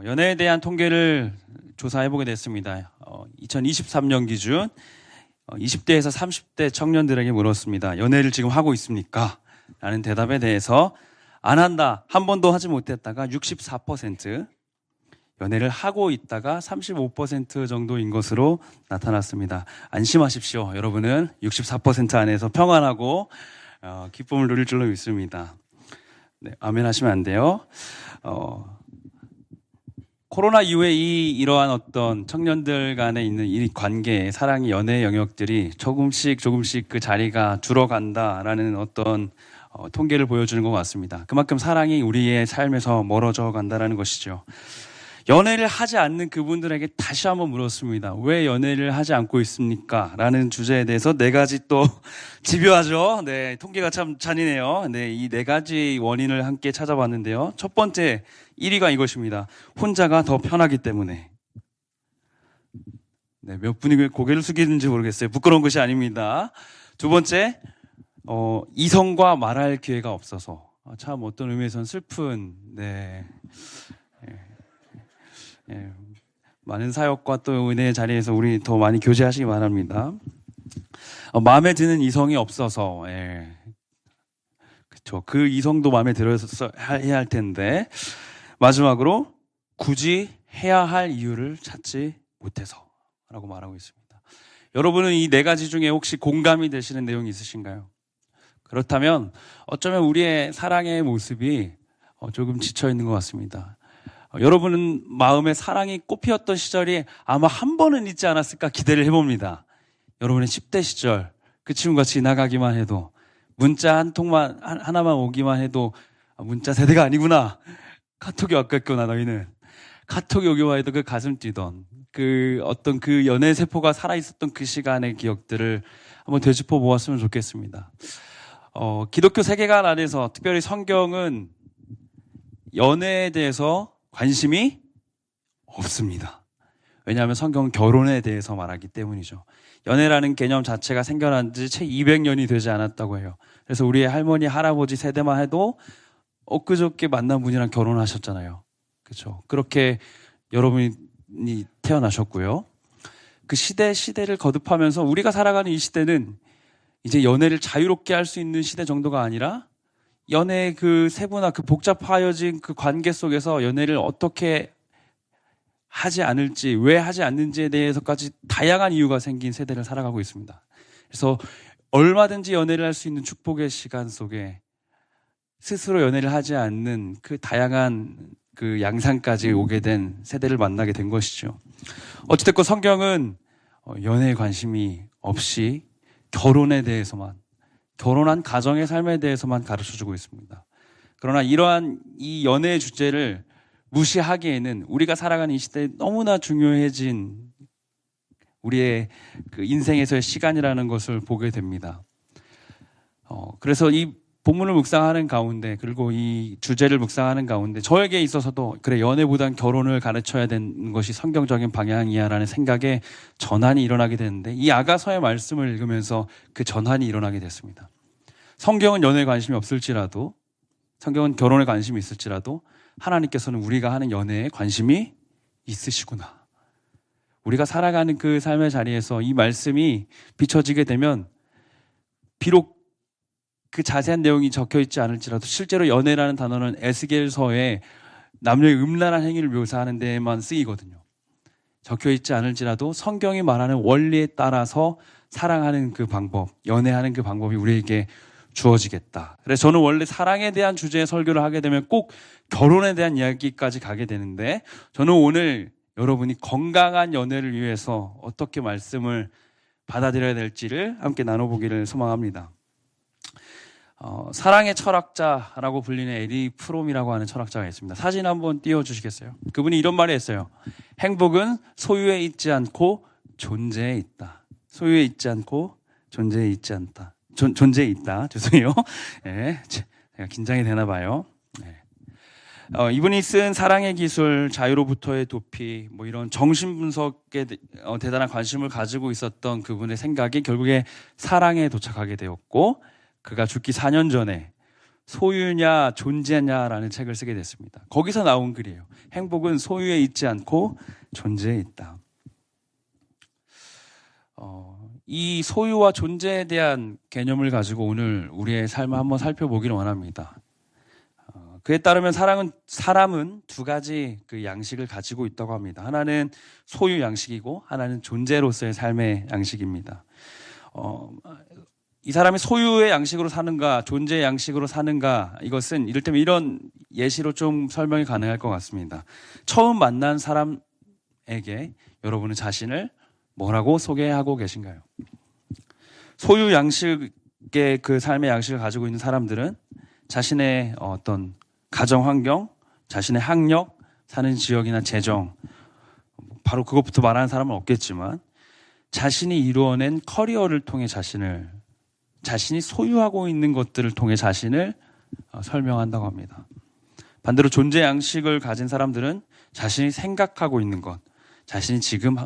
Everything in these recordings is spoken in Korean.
연애에 대한 통계를 조사해보게 됐습니다. 2023년 기준 20대에서 30대 청년들에게 물었습니다. 연애를 지금 하고 있습니까? 라는 대답에 대해서 안 한다, 한 번도 하지 못했다가 64%, 연애를 하고 있다가 35% 정도인 것으로 나타났습니다. 안심하십시오. 여러분은 64% 안에서 평안하고 기쁨을 누릴 줄로 믿습니다. 네, 아멘 하시면 안 돼요. 코로나 이후에 이러한 어떤 청년들 간에 있는 이 관계, 사랑의 연애 영역들이 조금씩 그 자리가 줄어간다라는 어떤 통계를 보여주는 것 같습니다. 그만큼 사랑이 우리의 삶에서 멀어져 간다라는 것이죠. 연애를 하지 않는 그분들에게 다시 한번 물었습니다. 왜 연애를 하지 않고 있습니까? 라는 주제에 대해서 네 가지 또 집요하죠. 네, 통계가 참 잔인해요. 네, 이 네 가지 원인을 함께 찾아봤는데요. 첫 번째 1위가 이것입니다. 혼자가 더 편하기 때문에. 네, 몇 분이 왜 고개를 숙이는지 모르겠어요. 부끄러운 것이 아닙니다. 두 번째, 이성과 말할 기회가 없어서. 참 어떤 의미에서는 슬픈, 많은 사역과 또 은혜의 자리에서 우리 더 많이 교제하시기 바랍니다. 마음에 드는 이성이 없어서, 그렇죠. 그 이성도 마음에 들어서 해야 할 텐데, 마지막으로 굳이 해야 할 이유를 찾지 못해서라고 말하고 있습니다. 여러분은 이 네 가지 중에 혹시 공감이 되시는 내용이 있으신가요? 그렇다면 어쩌면 우리의 사랑의 모습이 조금 지쳐 있는 것 같습니다. 여러분은 마음에 사랑이 꽃피었던 시절이 아마 한 번은 있지 않았을까 기대를 해봅니다. 여러분의 10대 시절, 그 친구가 지나가기만 해도, 문자 한 통만, 하나만 오기만 해도, 문자 세대가 아니구나. 카톡이 왔겠구나, 너희는. 카톡이 오기만 해도 그 가슴 뛰던, 어떤 그 연애 세포가 살아있었던 그 시간의 기억들을 한번 되짚어 보았으면 좋겠습니다. 기독교 세계관 안에서, 특별히 성경은 연애에 대해서 관심이 없습니다. 왜냐하면 성경은 결혼에 대해서 말하기 때문이죠. 연애라는 개념 자체가 생겨난 지 채 200년이 되지 않았다고 해요. 그래서 우리의 할머니, 할아버지 세대만 해도 엊그저께 만난 분이랑 결혼하셨잖아요. 그렇죠? 그렇게 여러분이 태어나셨고요. 그 시대를 거듭하면서 우리가 살아가는 이 시대는 이제 연애를 자유롭게 할 수 있는 시대 정도가 아니라 연애의 그 세분화, 그 복잡하여진 그 관계 속에서 연애를 어떻게 하지 않을지, 왜 하지 않는지에 대해서까지 다양한 이유가 생긴 세대를 살아가고 있습니다. 그래서 얼마든지 연애를 할 수 있는 축복의 시간 속에 스스로 연애를 하지 않는 그 다양한 그 양상까지 오게 된 세대를 만나게 된 것이죠. 어찌됐건 성경은 연애에 관심이 없이 결혼에 대해서만, 결혼한 가정의 삶에 대해서만 가르쳐주고 있습니다. 그러나 이러한 이 연애의 주제를 무시하기에는 우리가 살아가는 이 시대에 너무나 중요해진 우리의 그 인생에서의 시간이라는 것을 보게 됩니다. 그래서 이 본문을 묵상하는 가운데, 그리고 이 주제를 묵상하는 가운데 저에게 있어서도 그래, 연애보단 결혼을 가르쳐야 되는 것이 성경적인 방향이야라는 생각에 전환이 일어나게 되는데, 이 아가서의 말씀을 읽으면서 그 전환이 일어나게 됐습니다. 성경은 연애에 관심이 없을지라도, 성경은 결혼에 관심이 있을지라도 하나님께서는 우리가 하는 연애에 관심이 있으시구나. 우리가 살아가는 그 삶의 자리에서 이 말씀이 비춰지게 되면 비록 그 자세한 내용이 적혀 있지 않을지라도 실제로 연애라는 단어는 에스겔서에 남녀의 음란한 행위를 묘사하는 데에만 쓰이거든요. 적혀 있지 않을지라도 성경이 말하는 원리에 따라서 사랑하는 그 방법, 연애하는 그 방법이 우리에게 주어지겠다. 그래서 저는 원래 사랑에 대한 주제의 설교를 하게 되면 꼭 결혼에 대한 이야기까지 가게 되는데, 저는 오늘 여러분이 건강한 연애를 위해서 어떻게 말씀을 받아들여야 될지를 함께 나눠보기를 소망합니다. 사랑의 철학자라고 불리는 에리 프롬이라고 하는 철학자가 있습니다. 사진 한번 띄워주시겠어요? 그분이 이런 말을 했어요. 행복은 소유에 있지 않고 존재에 있다. 소유에 있지 않고 존재에 있지 않다. 존재에 있다. 죄송해요. 네, 제가 긴장이 되나 봐요. 네. 이분이 쓴 사랑의 기술, 자유로부터의 도피, 뭐 이런 정신분석에 대단한 관심을 가지고 있었던 그분의 생각이 결국에 사랑에 도착하게 되었고, 그가 죽기 4년 전에 소유냐 존재냐라는 책을 쓰게 됐습니다. 거기서 나온 글이에요. 행복은 소유에 있지 않고 존재에 있다. 이 소유와 존재에 대한 개념을 가지고 오늘 우리의 삶을 한번 살펴보기를 원합니다. 그에 따르면 사람은 두 가지 그 양식을 가지고 있다고 합니다. 하나는 소유 양식이고 하나는 존재로서의 삶의 양식입니다. 이 사람이 소유의 양식으로 사는가 존재의 양식으로 사는가, 이것은 이를테면 이런 예시로 좀 설명이 가능할 것 같습니다. 처음 만난 사람에게 여러분은 자신을 뭐라고 소개하고 계신가요? 소유 양식의 그 삶의 양식을 가지고 있는 사람들은 자신의 어떤 가정 환경, 자신의 학력, 사는 지역이나 재정, 바로 그것부터 말하는 사람은 없겠지만 자신이 이루어낸 커리어를 통해 자신이 소유하고 있는 것들을 통해 자신을 설명한다고 합니다. 반대로 존재 양식을 가진 사람들은 자신이 생각하고 있는 것, 자신이 지금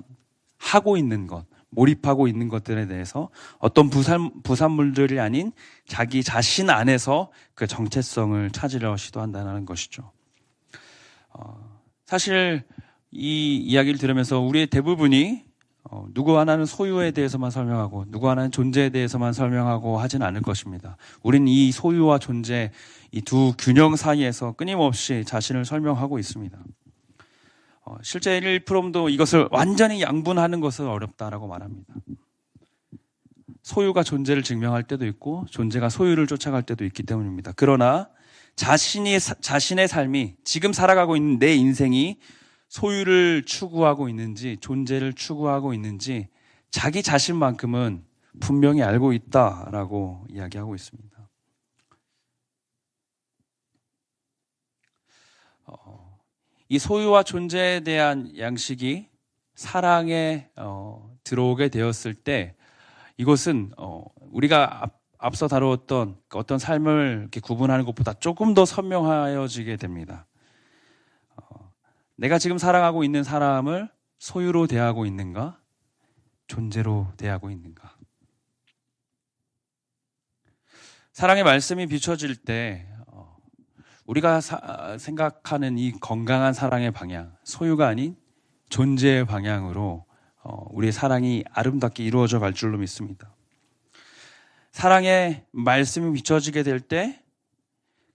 하고 있는 것, 몰입하고 있는 것들에 대해서 어떤 부산물들이 아닌 자기 자신 안에서 그 정체성을 찾으려 시도한다는 것이죠. 사실 이 이야기를 들으면서 우리의 대부분이 누구 하나는 소유에 대해서만 설명하고 누구 하나는 존재에 대해서만 설명하고 하진 않을 것입니다. 우린 이 소유와 존재, 이 두 균형 사이에서 끊임없이 자신을 설명하고 있습니다. 실제 1%도 이것을 완전히 양분하는 것은 어렵다라고 말합니다. 소유가 존재를 증명할 때도 있고 존재가 소유를 쫓아갈 때도 있기 때문입니다. 그러나 자신의 삶이, 지금 살아가고 있는 내 인생이 소유를 추구하고 있는지 존재를 추구하고 있는지 자기 자신만큼은 분명히 알고 있다라고 이야기하고 있습니다. 이 소유와 존재에 대한 양식이 사랑에 들어오게 되었을 때 이것은 우리가 앞서 다루었던 어떤 삶을 이렇게 구분하는 것보다 조금 더 선명해지게 됩니다. 내가 지금 사랑하고 있는 사람을 소유로 대하고 있는가? 존재로 대하고 있는가? 사랑의 말씀이 비춰질 때 우리가 생각하는 이 건강한 사랑의 방향, 소유가 아닌 존재의 방향으로 우리의 사랑이 아름답게 이루어져 갈 줄로 믿습니다. 사랑의 말씀이 비춰지게 될 때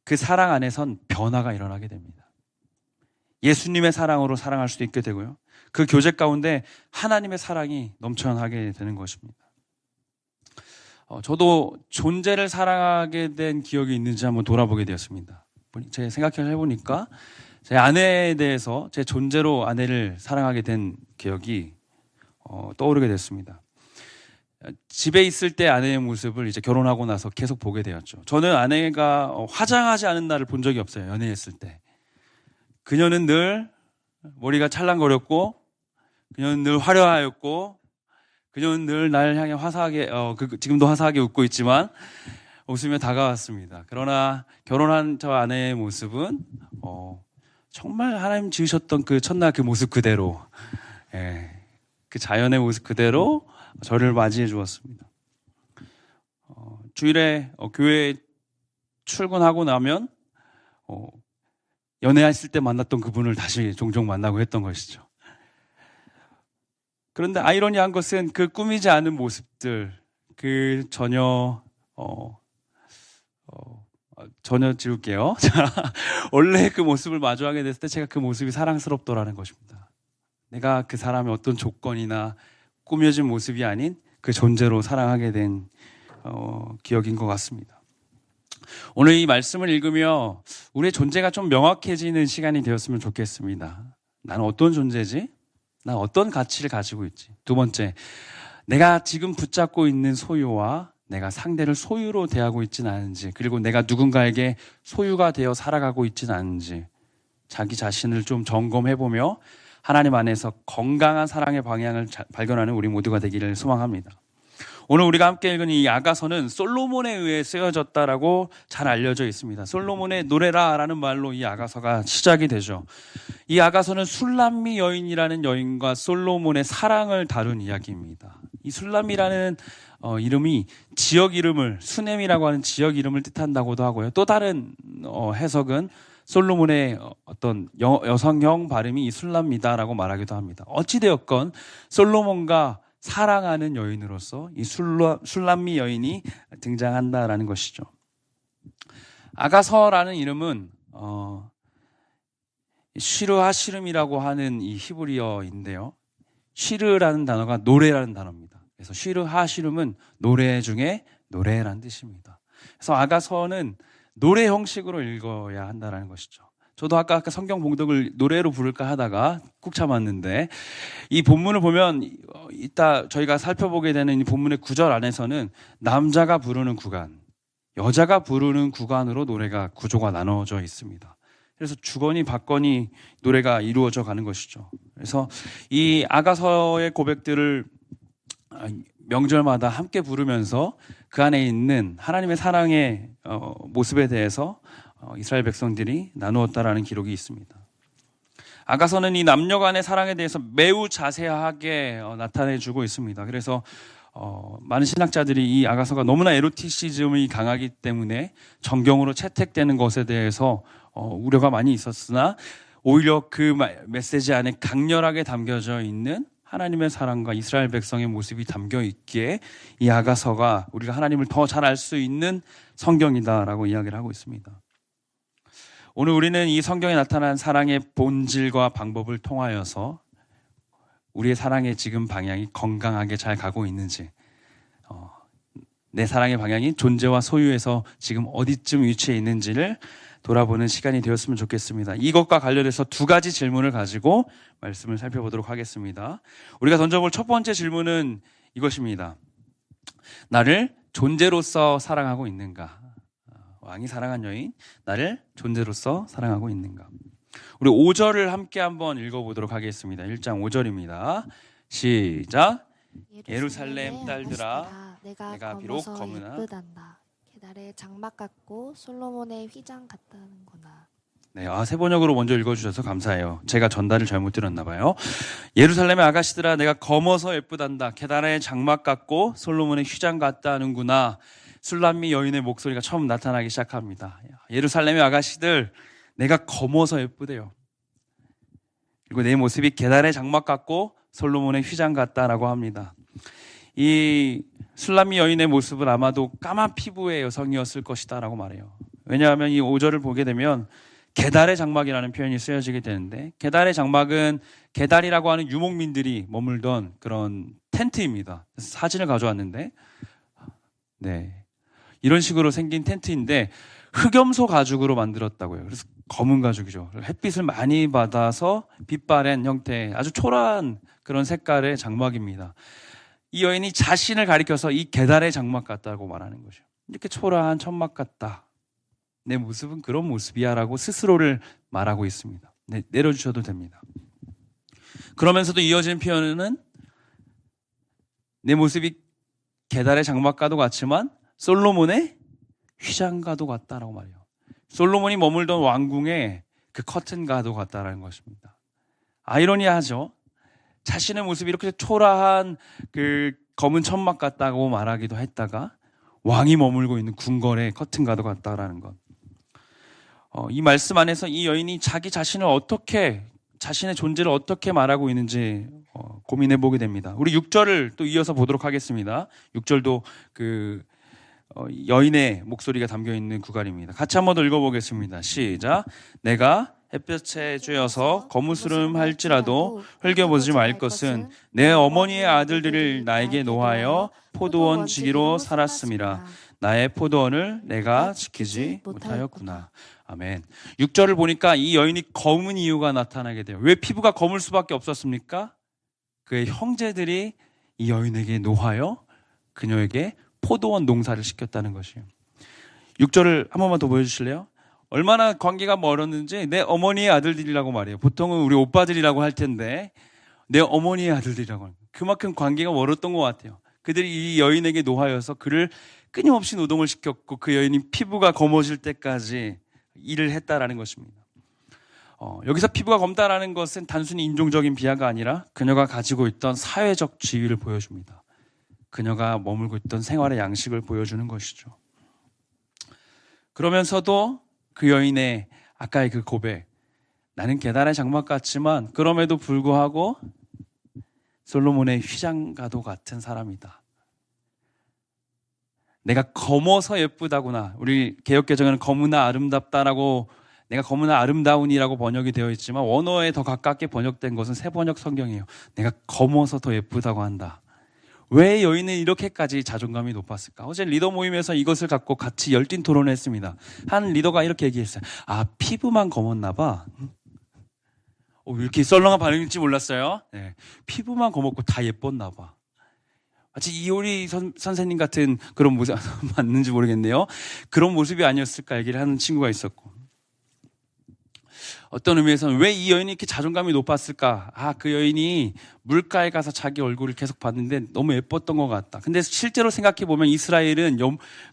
그 사랑 안에선 변화가 일어나게 됩니다. 예수님의 사랑으로 사랑할 수도 있게 되고요. 그 교제 가운데 하나님의 사랑이 넘쳐나게 되는 것입니다. 저도 존재를 사랑하게 된 기억이 있는지 한번 돌아보게 되었습니다. 제가 생각을 해보니까 제 아내에 대해서 제 존재로 아내를 사랑하게 된 기억이 떠오르게 됐습니다. 집에 있을 때 아내의 모습을 이제 결혼하고 나서 계속 보게 되었죠. 저는 아내가 화장하지 않은 날을 본 적이 없어요. 연애했을 때. 그녀는 늘 머리가 찰랑거렸고, 그녀는 늘 화려하였고, 그녀는 늘 나를 향해 화사하게, 지금도 화사하게 웃고 있지만 웃으며 다가왔습니다. 그러나 결혼한 저 아내의 모습은 정말 하나님 지으셨던 그 첫날 그 모습 그대로, 그 자연의 모습 그대로 저를 맞이해 주었습니다. 주일에 교회에 출근하고 나면 연애했을 때 만났던 그분을 다시 종종 만나고 했던 것이죠. 그런데 아이러니한 것은 그 꾸미지 않은 모습들, 그 전혀 지울게요. 원래 그 모습을 마주하게 됐을 때 제가 그 모습이 사랑스럽더라는 것입니다. 내가 그 사람의 어떤 조건이나 꾸며진 모습이 아닌 그 존재로 사랑하게 된 기억인 것 같습니다. 오늘 이 말씀을 읽으며 우리의 존재가 좀 명확해지는 시간이 되었으면 좋겠습니다. 나는 어떤 존재지? 난 어떤 가치를 가지고 있지? 두 번째, 내가 지금 붙잡고 있는 소유와 내가 상대를 소유로 대하고 있지는 않은지, 그리고 내가 누군가에게 소유가 되어 살아가고 있지는 않은지 자기 자신을 좀 점검해보며 하나님 안에서 건강한 사랑의 방향을 발견하는 우리 모두가 되기를 소망합니다. 오늘 우리가 함께 읽은 이 아가서는 솔로몬에 의해 쓰여졌다라고 잘 알려져 있습니다. 솔로몬의 노래라라는 말로 이 아가서가 시작이 되죠. 이 아가서는 술람미 여인이라는 여인과 솔로몬의 사랑을 다룬 이야기입니다. 이 술람미라는 이름이 지역 이름을, 수넴이라고 하는 지역 이름을 뜻한다고도 하고요. 또 다른 해석은 솔로몬의 어떤 여성형 발음이 이 술람미다라고 말하기도 합니다. 어찌되었건 솔로몬과 사랑하는 여인으로서 이 술람미 여인이 등장한다라는 것이죠. 아가서라는 이름은 쉬르하시름이라고 하는 이 히브리어인데요. 쉬르라는 단어가 노래라는 단어입니다. 그래서 쉬르하시름은 노래 중에 노래라는 뜻입니다. 그래서 아가서는 노래 형식으로 읽어야 한다는 것이죠. 저도 아까 성경 봉독을 노래로 부를까 하다가 꾹 참았는데, 이 본문을 보면 이따 저희가 살펴보게 되는 이 본문의 구절 안에서는 남자가 부르는 구간, 여자가 부르는 구간으로 노래가 구조가 나눠져 있습니다. 그래서 주거니 받거니 노래가 이루어져 가는 것이죠. 그래서 이 아가서의 고백들을 명절마다 함께 부르면서 그 안에 있는 하나님의 사랑의 모습에 대해서 이스라엘 백성들이 나누었다라는 기록이 있습니다. 아가서는 이 남녀 간의 사랑에 대해서 매우 자세하게 나타내주고 있습니다. 그래서 많은 신학자들이 이 아가서가 너무나 에로티시즘이 강하기 때문에 정경으로 채택되는 것에 대해서 우려가 많이 있었으나, 오히려 그 메시지 안에 강렬하게 담겨져 있는 하나님의 사랑과 이스라엘 백성의 모습이 담겨 있기에 이 아가서가 우리가 하나님을 더 잘 알 수 있는 성경이다라고 이야기를 하고 있습니다. 오늘 우리는 이 성경에 나타난 사랑의 본질과 방법을 통하여서 우리의 사랑의 지금 방향이 건강하게 잘 가고 있는지, 내 사랑의 방향이 존재와 소유에서 지금 어디쯤 위치해 있는지를 돌아보는 시간이 되었으면 좋겠습니다. 이것과 관련해서 두 가지 질문을 가지고 말씀을 살펴보도록 하겠습니다. 우리가 던져볼 첫 번째 질문은 이것입니다. 나를 존재로서 사랑하고 있는가? 왕이 사랑한 여인, 나를 존재로서 사랑하고 있는가? 우리 5절을 함께 한번 읽어보도록 하겠습니다. 1장 5절입니다. 시작. 예루살렘 딸들아, 내가 비록 검으나 예쁘단다. 계달의 장막 같고 솔로몬의 휘장 같다는구나. 네, 세번역으로 먼저 읽어주셔서 감사해요. 제가 전달을 잘못 드렸나 봐요. 예루살렘의 아가씨들아, 내가 검어서 예쁘단다. 계달의 장막 같고 솔로몬의 휘장 같다는구나. 술람미 여인의 목소리가 처음 나타나기 시작합니다. 예루살렘의 아가씨들, 내가 검어서 예쁘대요. 그리고 내 모습이 계달의 장막 같고 솔로몬의 휘장 같다라고 합니다. 이 술람미 여인의 모습은 아마도 까만 피부의 여성이었을 것이다라고 말해요. 왜냐하면 이 5절을 보게 되면 계달의 장막이라는 표현이 쓰여지게 되는데, 계달의 장막은 계달이라고 하는 유목민들이 머물던 그런 텐트입니다. 그래서 사진을 가져왔는데, 네, 이런 식으로 생긴 텐트인데 흑염소 가죽으로 만들었다고요. 그래서 검은 가죽이죠. 햇빛을 많이 받아서 빛바랜 형태의 아주 초라한 그런 색깔의 장막입니다. 이 여인이 자신을 가리켜서 이 계달의 장막 같다고 말하는 거죠. 이렇게 초라한 천막 같다. 내 모습은 그런 모습이야 라고 스스로를 말하고 있습니다. 네, 내려주셔도 됩니다. 그러면서도 이어진 표현은 내 모습이 계달의 장막과도 같지만 솔로몬의 휘장과도 같다라고 말해요. 솔로몬이 머물던 왕궁의 그 커튼과도 같다라는 것입니다. 아이러니하죠. 자신의 모습이 이렇게 초라한 그 검은 천막 같다고 말하기도 했다가 왕이 머물고 있는 궁궐의 커튼과도 같다라는 것. 이 말씀 안에서 이 여인이 자기 자신을 어떻게, 자신의 존재를 어떻게 말하고 있는지 고민해 보게 됩니다. 우리 6절을 또 이어서 보도록 하겠습니다. 6절도 그 여인의 목소리가 담겨 있는 구간입니다. 같이 한번 더 읽어보겠습니다. 시작. 내가 햇볕에 쬐어서 거무스름 할지라도 흘겨보지 말 것은 내 어머니의 아들들을 나에게 노하여 포도원 지기로 살았음이라. 나의 포도원을 내가 지키지 못하였구나. 아멘. 6절을 보니까 이 여인이 검은 이유가 나타나게 돼요. 왜 피부가 검을 수밖에 없었습니까? 그의 형제들이 이 여인에게 노하여 그녀에게 포도원 농사를 시켰다는 것이에요. 6절을 한 번만 더 보여주실래요? 얼마나 관계가 멀었는지 내 어머니의 아들들이라고 말해요. 보통은 우리 오빠들이라고 할 텐데 내 어머니의 아들들이라고 합니다. 그만큼 관계가 멀었던 것 같아요. 그들이 이 여인에게 노하여서 그를 끊임없이 노동을 시켰고 그 여인이 피부가 검어질 때까지 일을 했다라는 것입니다. 여기서 피부가 검다라는 것은 단순히 인종적인 비하가 아니라 그녀가 가지고 있던 사회적 지위를 보여줍니다. 그녀가 머물고 있던 생활의 양식을 보여주는 것이죠. 그러면서도 그 여인의 아까의 그 고백, 나는 계단의 장막 같지만 그럼에도 불구하고 솔로몬의 휘장가도 같은 사람이다. 내가 검어서 예쁘다구나. 우리 개역개정에는 검으나 아름답다라고, 내가 검으나 아름다운이라고 번역이 되어 있지만 원어에 더 가깝게 번역된 것은 새번역 성경이에요. 내가 검어서 더 예쁘다고 한다. 왜 여인은 이렇게까지 자존감이 높았을까? 어제 리더 모임에서 이것을 갖고 같이 열띤 토론을 했습니다. 한 리더가 이렇게 얘기했어요. 피부만 검었나 봐. 왜 이렇게 썰렁한 반응일지 몰랐어요. 네. 피부만 검었고 다 예뻤나 봐. 마치 이효리 선생님 같은 그런 모습 맞는지 모르겠네요. 그런 모습이 아니었을까 얘기를 하는 친구가 있었고, 어떤 의미에서는 왜 이 여인이 이렇게 자존감이 높았을까? 그 여인이 물가에 가서 자기 얼굴을 계속 봤는데 너무 예뻤던 것 같다. 근데 실제로 생각해 보면 이스라엘은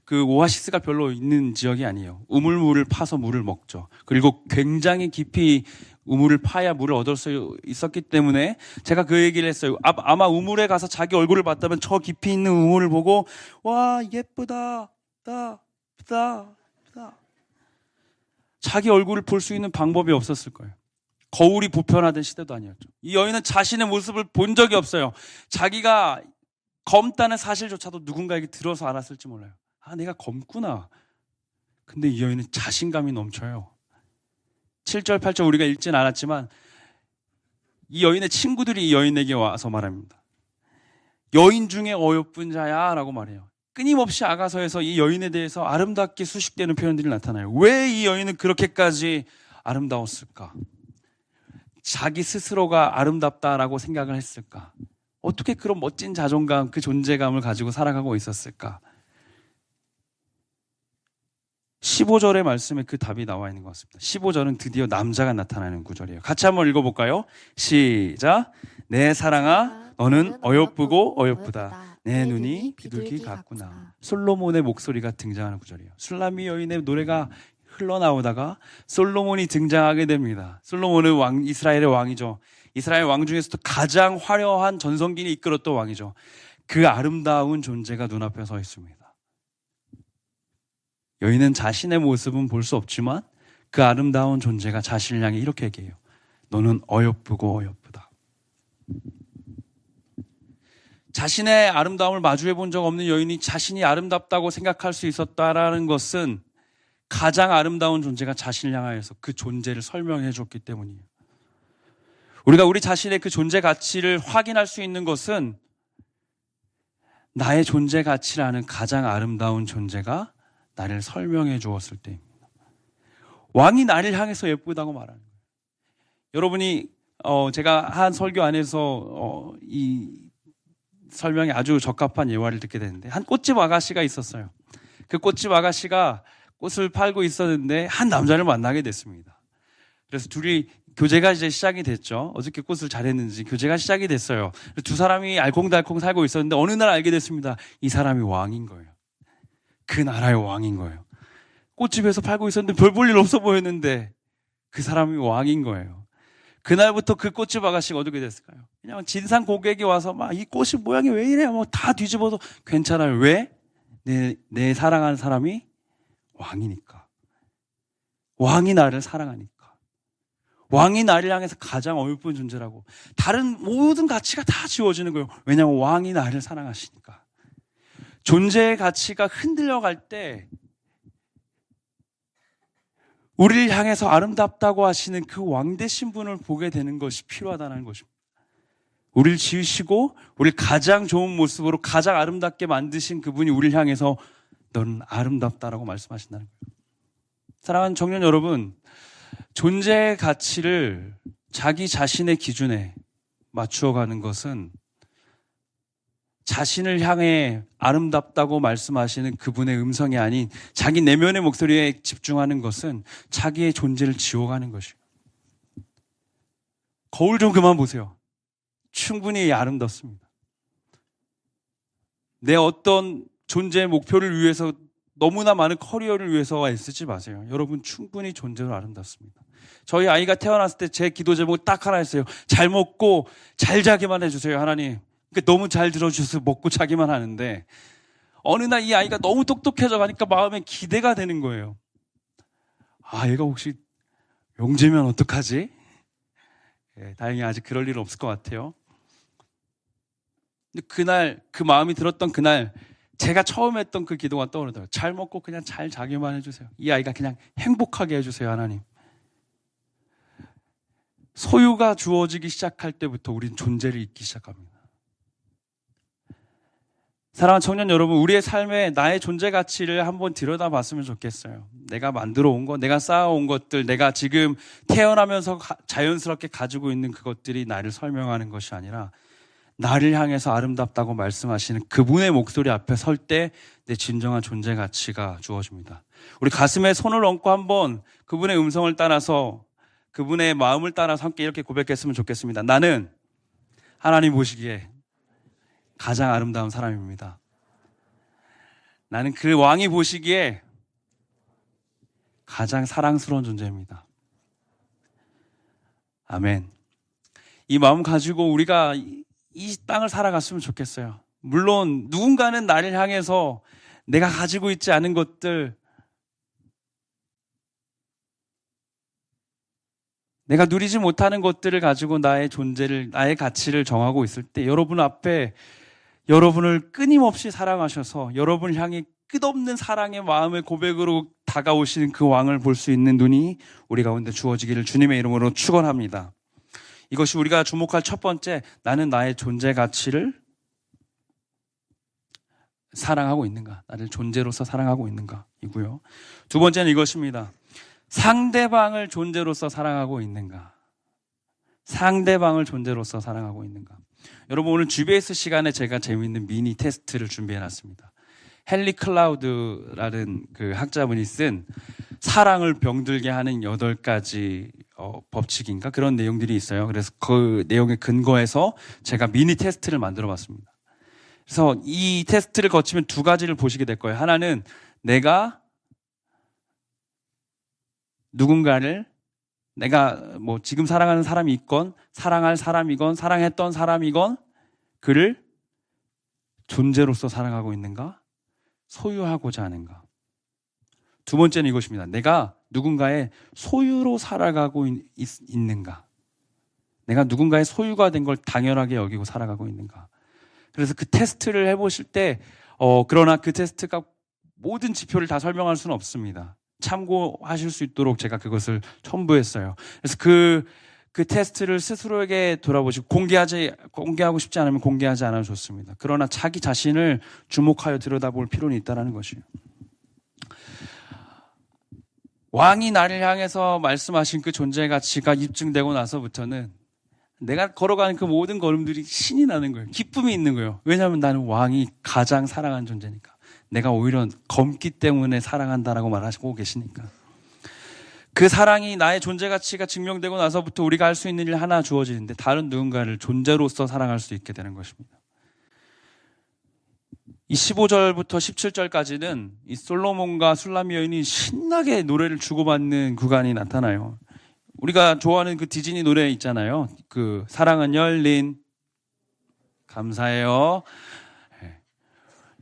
그 오아시스가 별로 있는 지역이 아니에요. 우물물을 파서 물을 먹죠. 그리고 굉장히 깊이 우물을 파야 물을 얻을 수 있었기 때문에 제가 그 얘기를 했어요. 아마 우물에 가서 자기 얼굴을 봤다면 저 깊이 있는 우물을 보고 와 예쁘다, 예쁘다. 자기 얼굴을 볼 수 있는 방법이 없었을 거예요. 거울이 보편화된 시대도 아니었죠. 이 여인은 자신의 모습을 본 적이 없어요. 자기가 검다는 사실조차도 누군가에게 들어서 알았을지 몰라요. 내가 검구나. 근데 이 여인은 자신감이 넘쳐요. 7절, 8절 우리가 읽진 않았지만 이 여인의 친구들이 이 여인에게 와서 말합니다. 여인 중에 어여쁜 자야 라고 말해요. 끊임없이 아가서에서 이 여인에 대해서 아름답게 수식되는 표현들이 나타나요. 왜 이 여인은 그렇게까지 아름다웠을까? 자기 스스로가 아름답다라고 생각을 했을까? 어떻게 그런 멋진 자존감, 그 존재감을 가지고 살아가고 있었을까? 15절의 말씀에 그 답이 나와 있는 것 같습니다. 15절은 드디어 남자가 나타나는 구절이에요. 같이 한번 읽어볼까요? 시작. 내 사랑아, 너는 어여쁘고 어여쁘다. 내 눈이 비둘기 같구나. 솔로몬의 목소리가 등장하는 구절이에요. 술라미 여인의 노래가 흘러나오다가 솔로몬이 등장하게 됩니다. 솔로몬은 이스라엘의 왕이죠. 이스라엘 왕 중에서도 가장 화려한 전성기를 이끌었던 왕이죠. 그 아름다운 존재가 눈앞에 서 있습니다. 여인은 자신의 모습은 볼 수 없지만 그 아름다운 존재가 자신을 향해 이렇게 얘기해요. 너는 어여쁘고 어여쁘다. 자신의 아름다움을 마주해 본 적 없는 여인이 자신이 아름답다고 생각할 수 있었다라는 것은 가장 아름다운 존재가 자신을 향하여서 그 존재를 설명해 줬기 때문이에요. 우리가 우리 자신의 그 존재 가치를 확인할 수 있는 것은 나의 존재 가치라는 가장 아름다운 존재가 나를 설명해 주었을 때입니다. 왕이 나를 향해서 예쁘다고 말하는 거예요. 여러분이 제가 한 설교 안에서 이 설명에 아주 적합한 예화를 듣게 되는데, 한 꽃집 아가씨가 있었어요. 그 꽃집 아가씨가 꽃을 팔고 있었는데 한 남자를 만나게 됐습니다. 그래서 둘이 교제가 이제 시작이 됐죠. 어저께 꽃을 잘했는지 교제가 시작이 됐어요. 두 사람이 알콩달콩 살고 있었는데 어느 날 알게 됐습니다. 이 사람이 왕인 거예요. 그 나라의 왕인 거예요. 꽃집에서 팔고 있었는데 별 볼 일 없어 보였는데 그 사람이 왕인 거예요. 그날부터 그 꽃집 아가씨가 어떻게 됐을까요? 그냥 진상 고객이 와서 막 이 꽃이 모양이 왜 이래? 뭐 다 뒤집어도 괜찮아요. 왜? 내 사랑하는 사람이 왕이니까. 왕이 나를 사랑하니까. 왕이 나를 향해서 가장 어여쁜 존재라고. 다른 모든 가치가 다 지워지는 거예요. 왜냐하면 왕이 나를 사랑하시니까. 존재의 가치가 흔들려갈 때 우리를 향해서 아름답다고 하시는 그 왕 되신 분을 보게 되는 것이 필요하다는 것입니다. 우리를 지으시고 우리를 가장 좋은 모습으로 가장 아름답게 만드신 그분이 우리를 향해서 너는 아름답다라고 말씀하신다는 거예요. 사랑하는 청년 여러분, 존재의 가치를 자기 자신의 기준에 맞추어가는 것은 자신을 향해 아름답다고 말씀하시는 그분의 음성이 아닌 자기 내면의 목소리에 집중하는 것은 자기의 존재를 지워가는 것이에요. 거울 좀 그만 보세요. 충분히 아름답습니다. 내 어떤 존재의 목표를 위해서 너무나 많은 커리어를 위해서 애쓰지 마세요. 여러분 충분히 존재로 아름답습니다. 저희 아이가 태어났을 때 제 기도 제목이 딱 하나 있어요. 잘 먹고 잘 자기만 해주세요, 하나님. 그러니까 너무 잘 들어주셔서 먹고 자기만 하는데 어느 날 이 아이가 너무 똑똑해져 가니까 마음에 기대가 되는 거예요. 아, 얘가 혹시 용재면 어떡하지? 다행히 아직 그럴 일은 없을 것 같아요. 근데 그날 그 마음이 들었던 그날 제가 처음 했던 그 기도가 떠오르더라고요. 잘 먹고 그냥 잘 자기만 해주세요. 이 아이가 그냥 행복하게 해주세요, 하나님. 소유가 주어지기 시작할 때부터 우린 존재를 잊기 시작합니다. 사랑하는 청년 여러분, 우리의 삶에 나의 존재 가치를 한번 들여다봤으면 좋겠어요. 내가 만들어 온 것, 내가 쌓아온 것들, 내가 지금 태어나면서 자연스럽게 가지고 있는 그것들이 나를 설명하는 것이 아니라 나를 향해서 아름답다고 말씀하시는 그분의 목소리 앞에 설 때 내 진정한 존재 가치가 주어집니다. 우리 가슴에 손을 얹고 한번 그분의 음성을 따라서 그분의 마음을 따라서 함께 이렇게 고백했으면 좋겠습니다. 나는 하나님 보시기에 가장 아름다운 사람입니다. 나는 그 왕이 보시기에 가장 사랑스러운 존재입니다. 아멘. 이 마음 가지고 우리가 이 땅을 살아갔으면 좋겠어요. 물론 누군가는 나를 향해서 내가 가지고 있지 않은 것들, 내가 누리지 못하는 것들을 가지고 나의 존재를, 나의 가치를 정하고 있을 때 여러분 앞에 여러분을 끊임없이 사랑하셔서 여러분을 향해 끝없는 사랑의 마음의 고백으로 다가오시는 그 왕을 볼 수 있는 눈이 우리 가운데 주어지기를 주님의 이름으로 축원합니다. 이것이 우리가 주목할 첫 번째, 나는 나의 존재 가치를 사랑하고 있는가, 나를 존재로서 사랑하고 있는가 이고요. 두 번째는 이것입니다. 상대방을 존재로서 사랑하고 있는가. 상대방을 존재로서 사랑하고 있는가. 여러분, 오늘 GBS 시간에 제가 재미있는 미니 테스트를 준비해놨습니다. 헨리 클라우드라는 그 학자분이 쓴 사랑을 병들게 하는 8가지 법칙인가 그런 내용들이 있어요. 그래서 그 내용에 근거해서 제가 미니 테스트를 만들어봤습니다. 그래서 이 테스트를 거치면 2가지를 보시게 될 거예요. 하나는 내가 누군가를, 내가 뭐 지금 사랑하는 사람이 있건 사랑할 사람이건 사랑했던 사람이건 그를 존재로서 사랑하고 있는가, 소유하고자 하는가. 두 번째는 이것입니다. 내가 누군가의 소유로 살아가고 있는가, 내가 누군가의 소유가 된 걸 당연하게 여기고 살아가고 있는가. 그래서 그 테스트를 해보실 때 그러나 그 테스트가 모든 지표를 다 설명할 수는 없습니다. 참고하실 수 있도록 제가 그것을 첨부했어요. 그래서 그 테스트를 스스로에게 돌아보시고 공개하고 싶지 않으면 공개하지 않아도 좋습니다. 그러나 자기 자신을 주목하여 들여다볼 필요는 있다는 것이에요. 왕이 나를 향해서 말씀하신 그 존재 가치가 입증되고 나서부터는 내가 걸어가는 그 모든 걸음들이 신이 나는 거예요. 기쁨이 있는 거예요. 왜냐하면 나는 왕이 가장 사랑한 존재니까. 내가 오히려 검기 때문에 사랑한다라고 말하시고 계시니까. 그 사랑이 나의 존재 가치가 증명되고 나서부터 우리가 할 수 있는 일 하나 주어지는데 다른 누군가를 존재로서 사랑할 수 있게 되는 것입니다. 이 15절부터 17절까지는 이 솔로몬과 술람 여인이 신나게 노래를 주고받는 구간이 나타나요. 우리가 좋아하는 그 디즈니 노래 있잖아요. 그 사랑은 열린, 감사해요.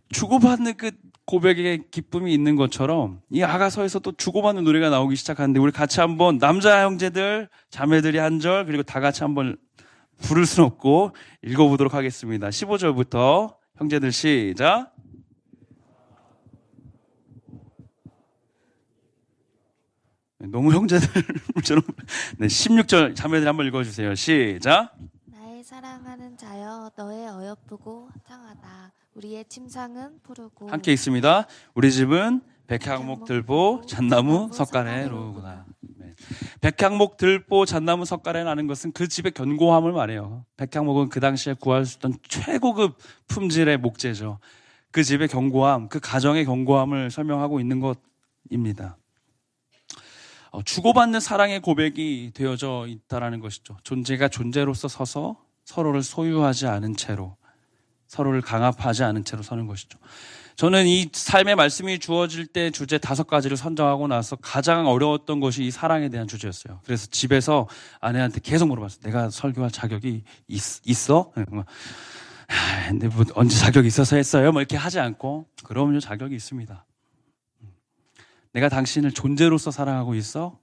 주고받는 그 고백에 기쁨이 있는 것처럼 이 아가서에서 또 주고받는 노래가 나오기 시작하는데 우리 같이 한번 남자 형제들, 자매들이 한 절 그리고 다 같이 한번 부를 수는 없고 읽어보도록 하겠습니다. 15절부터 형제들 시작. 너무 형제들처럼. 네, 16절 자매들 한번 읽어주세요. 시작. 나의 사랑하는 자여 너의 어여쁘고 창하다. 우리의 침상은 푸르고. 함께 있습니다. 우리 집은 백향목 들보 잣나무 석가래로구나. 네. 백향목 들보 잣나무 석가래라는 것은 그 집의 견고함을 말해요. 백향목은 그 당시에 구할 수 있던 최고급 품질의 목재죠. 그 집의 견고함, 그 가정의 견고함을 설명하고 있는 것입니다. 주고받는 사랑의 고백이 되어져 있다라는 것이죠. 존재가 존재로서 서서 서로를 소유하지 않은 채로 서로를 강압하지 않은 채로 서는 것이죠. 저는 이 삶의 말씀이 주어질 때 주제 5가지를 선정하고 나서 가장 어려웠던 것이 이 사랑에 대한 주제였어요. 그래서 집에서 아내한테 계속 물어봤어요. 내가 설교할 자격이 있어? 근데 뭐 언제 자격이 있어서 했어요? 뭐 이렇게 하지 않고, 그럼요, 자격이 있습니다. 내가 당신을 존재로서 사랑하고 있어?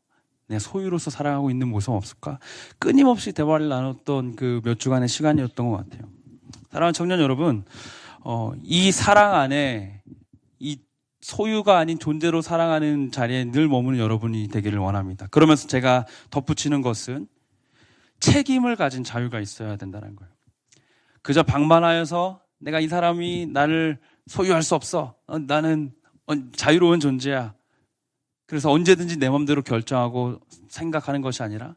내 소유로서 사랑하고 있는 모습 없을까? 끊임없이 대화를 나눴던 그 몇 주간의 시간이었던 것 같아요. 사랑하는 청년 여러분, 이 사랑 안에 이 소유가 아닌 존재로 사랑하는 자리에 늘 머무는 여러분이 되기를 원합니다. 그러면서 제가 덧붙이는 것은 책임을 가진 자유가 있어야 된다는 거예요. 그저 방만하여서 내가 이 사람이 나를 소유할 수 없어. 나는 자유로운 존재야. 그래서 언제든지 내 마음대로 결정하고 생각하는 것이 아니라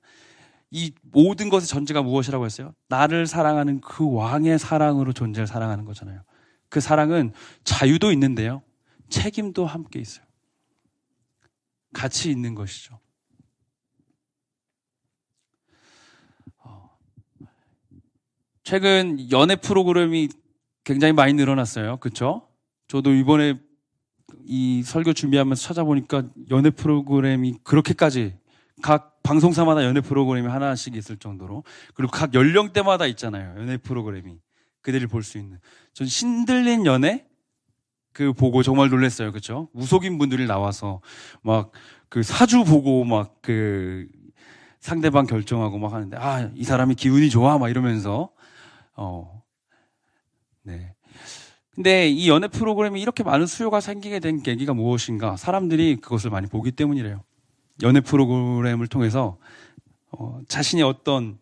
이 모든 것의 전제가 무엇이라고 했어요? 나를 사랑하는 그 왕의 사랑으로 존재를 사랑하는 거잖아요. 그 사랑은 자유도 있는데요, 책임도 함께 있어요. 같이 있는 것이죠. 최근 연애 프로그램이 굉장히 많이 늘어났어요. 그렇죠? 저도 이번에 이 설교 준비하면서 찾아보니까 연애 프로그램이 그렇게까지 각 방송사마다 연애 프로그램이 하나씩 있을 정도로, 그리고 각 연령대마다 있잖아요. 연애 프로그램이 그들을 볼 수 있는. 전 신들린 연애 그 보고 정말 놀랐어요. 그렇죠? 무속인 분들이 나와서 막 그 사주 보고 막 그 상대방 결정하고 막 하는데, 이 사람이 기운이 좋아 막 이러면서 네. 근데 이 연애 프로그램이 이렇게 많은 수요가 생기게 된 계기가 무엇인가? 사람들이 그것을 많이 보기 때문이래요. 연애 프로그램을 통해서 자신이 어떤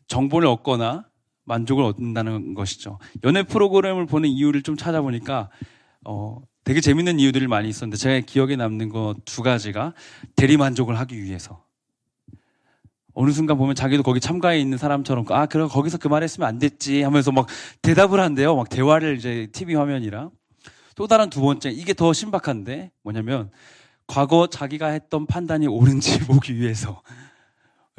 정보를 얻거나 만족을 얻는다는 것이죠. 연애 프로그램을 보는 이유를 좀 찾아보니까 되게 재밌는 이유들이 많이 있었는데, 제 기억에 남는 거 2가지가 대리 만족을 하기 위해서. 어느 순간 보면 자기도 거기 참가해 있는 사람처럼 그럼 거기서 그 말 했으면 안 됐지 하면서 막 대답을 한대요. 막 대화를 이제 TV 화면이랑. 또 다른 2번째, 이게 더 신박한데 뭐냐면 과거 자기가 했던 판단이 옳은지 보기 위해서.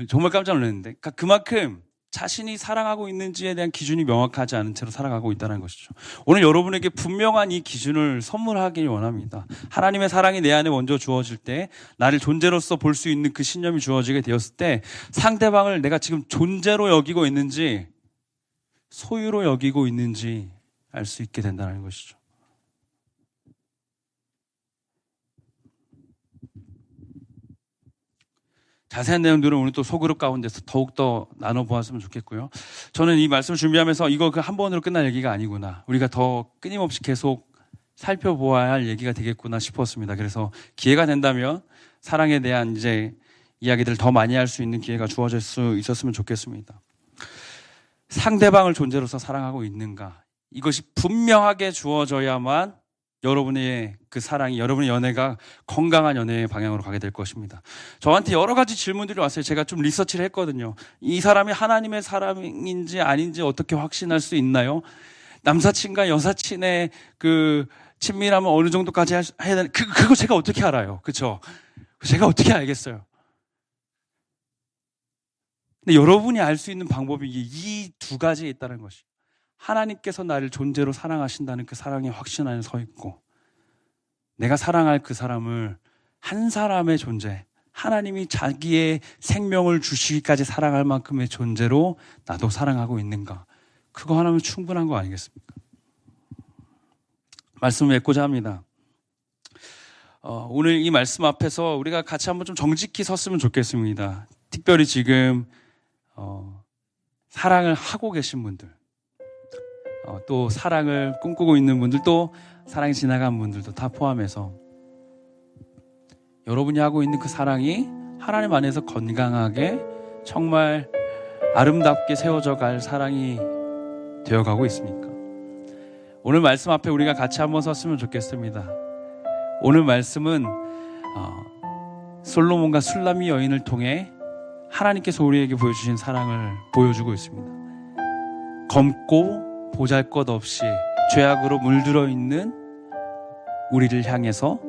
정말 깜짝 놀랐는데, 그만큼 자신이 사랑하고 있는지에 대한 기준이 명확하지 않은 채로 살아가고 있다는 것이죠. 오늘 여러분에게 분명한 이 기준을 선물하길 원합니다. 하나님의 사랑이 내 안에 먼저 주어질 때, 나를 존재로서 볼 수 있는 그 신념이 주어지게 되었을 때, 상대방을 내가 지금 존재로 여기고 있는지 소유로 여기고 있는지 알 수 있게 된다는 것이죠. 자세한 내용들은 오늘 또 소그룹 가운데서 더욱더 나눠보았으면 좋겠고요. 저는 이 말씀을 준비하면서 이거 한 번으로 끝날 얘기가 아니구나, 우리가 더 끊임없이 계속 살펴보아야 할 얘기가 되겠구나 싶었습니다. 그래서 기회가 된다면 사랑에 대한 이제 이야기들을 더 많이 할 수 있는 기회가 주어질 수 있었으면 좋겠습니다. 상대방을 존재로서 사랑하고 있는가, 이것이 분명하게 주어져야만 여러분의 그 사랑이, 여러분의 연애가 건강한 연애의 방향으로 가게 될 것입니다. 저한테 여러 가지 질문들이 왔어요. 제가 좀 리서치를 했거든요. 이 사람이 하나님의 사람인지 아닌지 어떻게 확신할 수 있나요? 남사친과 여사친의 그 친밀함은 어느 정도까지 해야 되나? 그거 제가 어떻게 알아요? 그렇죠? 제가 어떻게 알겠어요? 근데 여러분이 알 수 있는 방법이 이 2가지에 있다는 것이, 하나님께서 나를 존재로 사랑하신다는 그 사랑의 확신 안에 서 있고, 내가 사랑할 그 사람을 한 사람의 존재, 하나님이 자기의 생명을 주시기까지 사랑할 만큼의 존재로 나도 사랑하고 있는가, 그거 하나면 충분한 거 아니겠습니까? 말씀을 맺고자 합니다. 오늘 이 말씀 앞에서 우리가 같이 한번 좀 정직히 섰으면 좋겠습니다. 특별히 지금 사랑을 하고 계신 분들, 또 사랑을 꿈꾸고 있는 분들, 또 사랑이 지나간 분들도 다 포함해서 여러분이 하고 있는 그 사랑이 하나님 안에서 건강하게 정말 아름답게 세워져 갈 사랑이 되어가고 있습니까? 오늘 말씀 앞에 우리가 같이 한번 섰으면 좋겠습니다. 오늘 말씀은 솔로몬과 술람미 여인을 통해 하나님께서 우리에게 보여주신 사랑을 보여주고 있습니다. 검고 보잘것없이 죄악으로 물들어 있는 우리를 향해서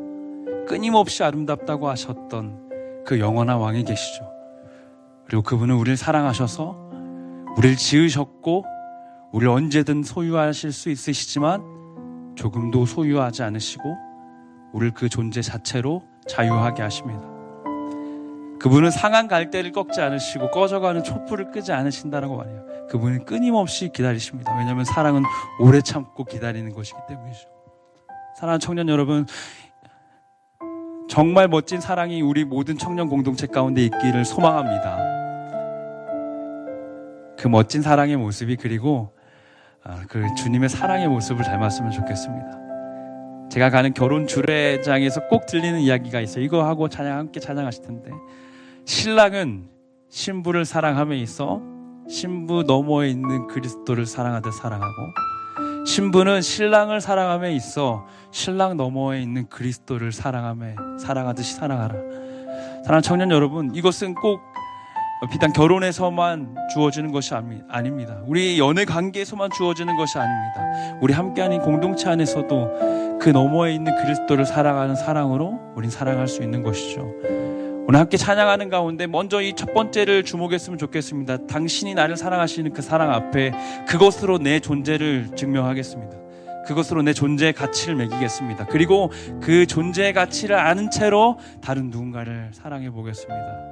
끊임없이 아름답다고 하셨던 그 영원한 왕이 계시죠. 그리고 그분은 우리를 사랑하셔서 우리를 지으셨고 우리를 언제든 소유하실 수 있으시지만 조금도 소유하지 않으시고 우리를 그 존재 자체로 자유하게 하십니다. 그분은 상한 갈대를 꺾지 않으시고 꺼져가는 촛불을 끄지 않으신다라고 말해요. 그분은 끊임없이 기다리십니다. 왜냐하면 사랑은 오래 참고 기다리는 것이기 때문이죠. 사랑하는 청년 여러분, 정말 멋진 사랑이 우리 모든 청년 공동체 가운데 있기를 소망합니다. 그 멋진 사랑의 모습이 그리고 그 주님의 사랑의 모습을 닮았으면 좋겠습니다. 제가 가는 결혼 주례장에서 꼭 들리는 이야기가 있어요. 이거 하고 함께 찬양하실 텐데, 신랑은 신부를 사랑함에 있어 신부 너머에 있는 그리스도를 사랑하듯 사랑하고, 신부는 신랑을 사랑함에 있어 신랑 너머에 있는 그리스도를 사랑하듯이 사랑하라. 사랑하는 청년 여러분, 이것은 꼭 비단 결혼에서만 주어지는 것이 아닙니다. 우리 연애 관계에서만 주어지는 것이 아닙니다. 우리 함께하는 공동체 안에서도 그 너머에 있는 그리스도를 사랑하는 사랑으로 우린 사랑할 수 있는 것이죠. 오늘 함께 찬양하는 가운데 먼저 이 첫 번째를 주목했으면 좋겠습니다. 당신이 나를 사랑하시는 그 사랑 앞에 그것으로 내 존재를 증명하겠습니다. 그것으로 내 존재의 가치를 매기겠습니다. 그리고 그 존재의 가치를 아는 채로 다른 누군가를 사랑해 보겠습니다.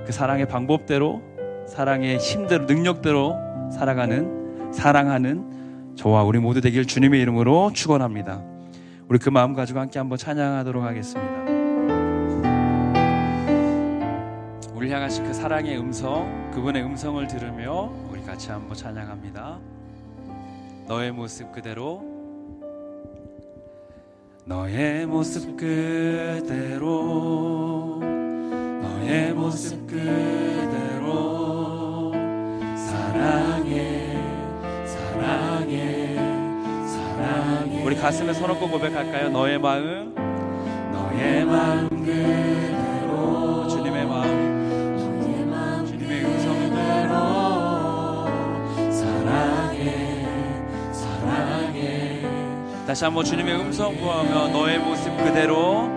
그 사랑의 방법대로, 사랑의 힘대로, 능력대로 사랑하는 저와 우리 모두 되길 주님의 이름으로 축원합니다. 우리 그 마음 가지고 함께 한번 찬양하도록 하겠습니다. 우리 향하신 그 사랑의 음성, 그분의 음성을 들으며 우리 같이 한번 찬양합니다. 너의 모습 그대로, 너의 모습 그대로, 너의 모습 그대로 사랑해, 사랑해, 사랑해. 우리 가슴에 손 얹고 고백할까요? 너의 마음, 너의 마음 그대로, 주님의 마음, 주님의 음성 그대로 사랑해, 사랑해. 다시 한번 주님의 음성 구하며 너의 모습 그대로,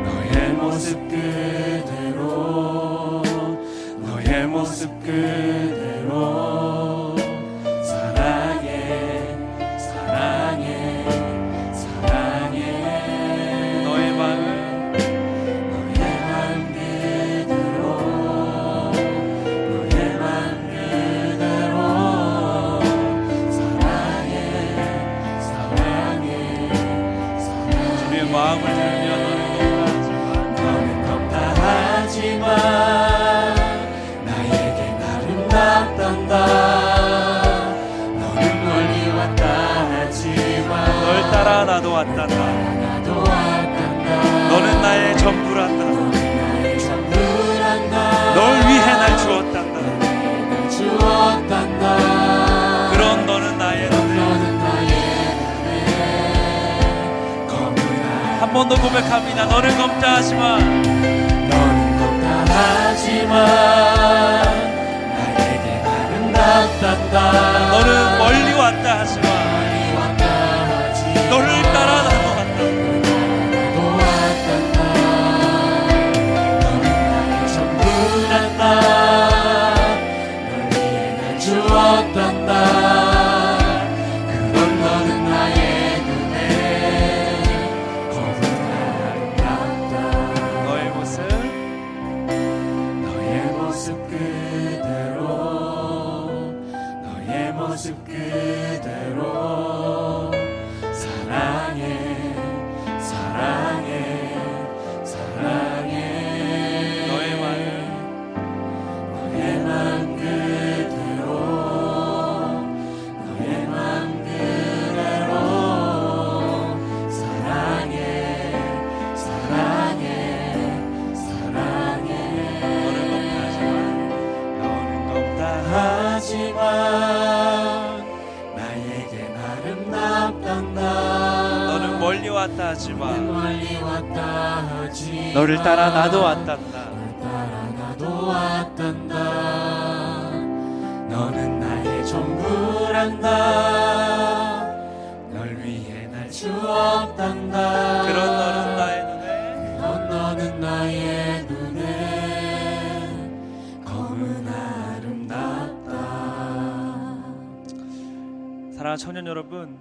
너의 모습 그대로, 너의 모습 그대로 사랑해, 사랑해, 사랑해. 너의 마음, 너의 마음 그대로, 너의 마음 그대로 사랑해, 사랑해, 사랑해. 주님의 마음을 들으며 너는 덥다 하지만 나에겐 아름답단다. 너는 멀리 왔다 하지만 널 따라 나도 왔단다. 너는 나의 전부란다. 널 위해 날 주었단다. 그런 너는 나의 눈에 한 번 더 고백합니다. 너는 검다 하지만, 너는 검다 하지만 나에게 아름답단다. 너는 멀리 왔다 하지만 너를 따라 나도 왔단다. 너는 나의 전부란다. 널 위해 날 주었단다. 그런 너는 나의 눈에 거룩 아름답다. 너의 모습, 너의 모습 그대로, 너의 모습 그대로 사랑해, 사랑해, 사랑해. 너의 마음, 너의 마음 그대로, 너의 마음 그대로 사랑해, 사랑해, 사랑해. 너는 덥다 하지만 나에겐 아름답단다. 너는 멀리 왔다 하지만 너를 따라 나도 왔단다. 너는 나의 전부란다. 널 위해 날 주었단다. 그런 너는 나의 눈에 검은 아름답다. 사랑하는 청년 여러분,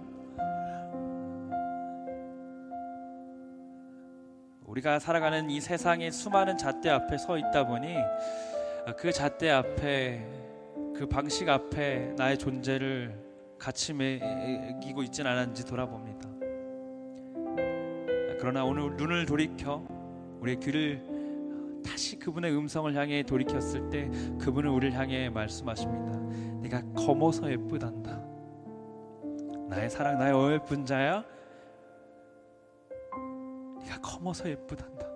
우리가 살아가는 이 세상의 수많은 잣대 앞에 서 있다 보니 그 잣대 앞에, 그 방식 앞에 나의 존재를 같이 매기고 있진 않았는지 돌아봅니다. 그러나 오늘 눈을 돌이켜 우리의 귀를 다시 그분의 음성을 향해 돌이켰을 때 그분은 우리를 향해 말씀하십니다. 네가 검어서 예쁘단다. 나의 사랑, 나의 어여쁜 자야, 네가 검어서 예쁘단다.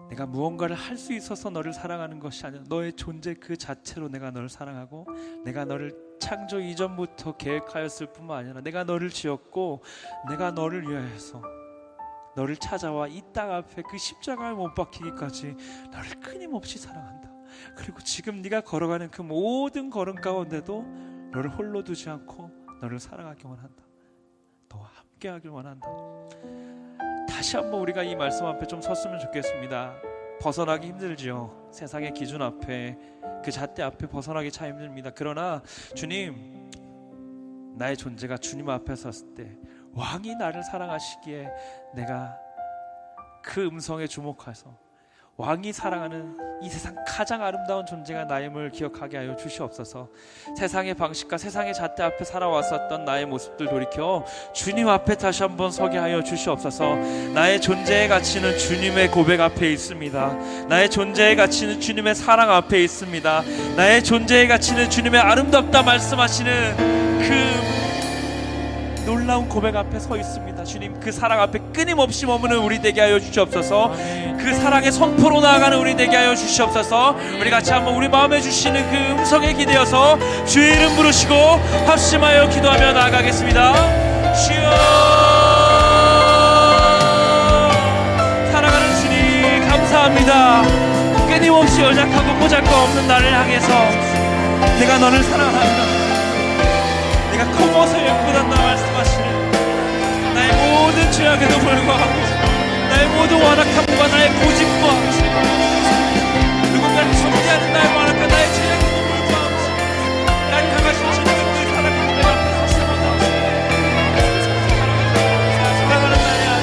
내가 무언가를 할 수 있어서 너를 사랑하는 것이 아니라 너의 존재 그 자체로 내가 너를 사랑하고, 내가 너를 창조 이전부터 계획하였을 뿐만 아니라 내가 너를 지었고 내가 너를 위하여서 너를 찾아와 이 땅 앞에 그 십자가에 못 박히기까지 너를 끊임없이 사랑한다. 그리고 지금 네가 걸어가는 그 모든 걸음 가운데도 너를 홀로 두지 않고 너를 사랑하기 원한다. 너와 함께하길 원한다. 다시 한번 우리가 이 말씀 앞에 좀 섰으면 좋겠습니다. 벗어나기 힘들죠. 세상의 기준 앞에, 그 잣대 앞에 벗어나기 참 힘듭니다. 그러나 주님, 나의 존재가 주님 앞에 섰을 때 왕이 나를 사랑하시기에 내가 그 음성에 주목해서 왕이 사랑하는 이 세상 가장 아름다운 존재가 나임을 기억하게 하여 주시옵소서. 세상의 방식과 세상의 잣대 앞에 살아왔었던 나의 모습들 돌이켜 주님 앞에 다시 한번 서게 하여 주시옵소서. 나의 존재의 가치는 주님의 고백 앞에 있습니다. 나의 존재의 가치는 주님의 사랑 앞에 있습니다. 나의 존재의 가치는 주님의 아름답다 말씀하시는 그 놀라운 고백 앞에 서 있습니다. 주님, 그 사랑 앞에 끊임없이 머무는 우리 되게 하여 주시옵소서. 그 사랑의 선포로 나아가는 우리 되게 하여 주시옵소서. 우리 같이 한번 우리 마음에 주시는 그 음성에 기대어서 주의 이름 부르시고 합심하여 기도하며 나아가겠습니다. 주여, 사랑하는 주님 감사합니다. 끊임없이 연약하고 보잘것없는 나를 향해서 내가 너를 사랑한다, 내가 커버서 예쁘단다 말씀하시는 나의 모든 죄악에도 불구하고, 나의 모든 완악함과 나의 고집과 누군가를 정죄하는 나의 완악함, 나의 죄악에도 불구하고 나를 향하신 주님의 그 사랑의 고백 앞에 섰습니다. 사랑하는 나의 아들,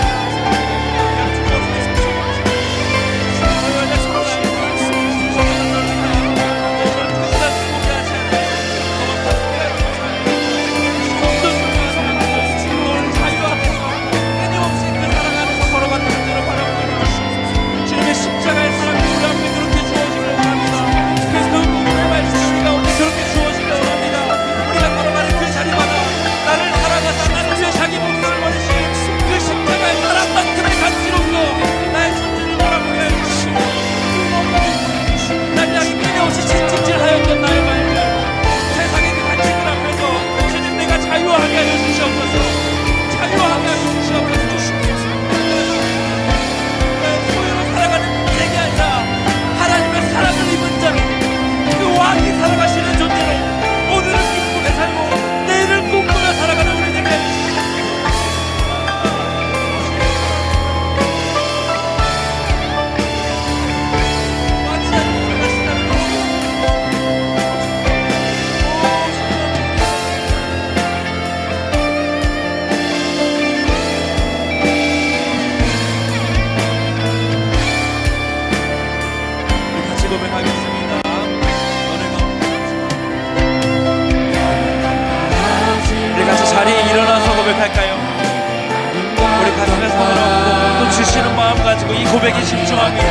고백에 집중합니다.